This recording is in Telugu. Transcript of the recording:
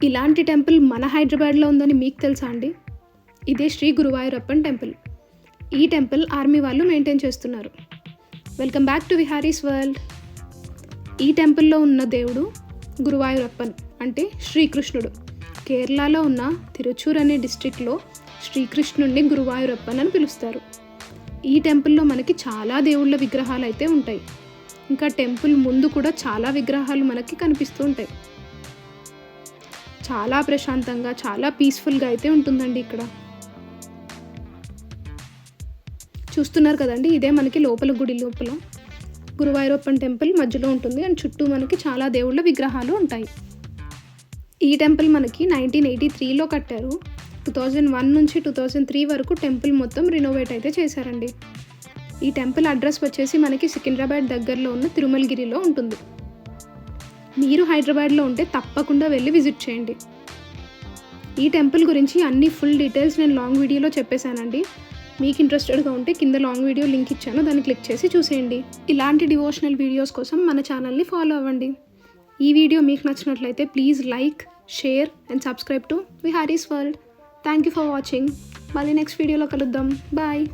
ఇలాంటి టెంపుల్ మన హైదరాబాద్లో ఉందని మీకు తెలుసా అండి? ఇదే శ్రీ గురువాయూరప్పన్ టెంపుల్. ఈ టెంపుల్ ఆర్మీ వాళ్ళు మెయింటైన్ చేస్తున్నారు. Welcome back to Viharis world. ఈ టెంపుల్లో ఉన్న దేవుడు గురువాయూరప్పన్ అంటే శ్రీకృష్ణుడు. కేరళలో ఉన్న తిరుచూర్ అనే డిస్ట్రిక్ట్లో శ్రీకృష్ణుడిని గురువాయూరప్పన్ అని పిలుస్తారు. ఈ టెంపుల్లో మనకి చాలా దేవుళ్ళ విగ్రహాలు అయితే ఉంటాయి. ఇంకా టెంపుల్ ముందు కూడా చాలా విగ్రహాలు మనకి కనిపిస్తూ ఉంటాయి. చాలా ప్రశాంతంగా, చాలా పీస్ఫుల్గా అయితే ఉంటుందండి ఇక్కడ. చూస్తున్నారు కదండి, ఇదే మనకి లోపల గుడి లోపల గురువాయూరప్పన్ టెంపుల్ మధ్యలో ఉంటుంది. అండ్ చుట్టూ మనకి చాలా దేవుళ్ళ విగ్రహాలు ఉంటాయి. ఈ టెంపుల్ మనకి 1983లో కట్టారు. 2001 నుంచి 2003 వరకు టెంపుల్ మొత్తం రినోవేట్ అయితే చేశారండి. ఈ టెంపుల్ అడ్రస్ వచ్చేసి మనకి సికింద్రాబాద్ దగ్గరలో ఉన్న తిరుమలగిరిలో ఉంటుంది. మీరు హైదరాబాద్లో ఉంటే తప్పకుండా వెళ్ళి విజిట్ చేయండి. ఈ టెంపుల్ గురించి అన్ని ఫుల్ డీటెయిల్స్ నేను లాంగ్ వీడియోలో చెప్పేశానండి. మీకు ఇంట్రెస్టెడ్గా ఉంటే కింద లాంగ్ వీడియో లింక్ ఇచ్చాను, దాన్ని క్లిక్ చేసి చూసేయండి. ఇలాంటి డివోషనల్ వీడియోస్ కోసం మన ఛానల్ని ఫాలో అవ్వండి. ఈ వీడియో మీకు నచ్చినట్లయితే please like, share and subscribe to Viharis world. Thank you for watching. మళ్ళీ నెక్స్ట్ వీడియోలో కలుద్దాం. బాయ్.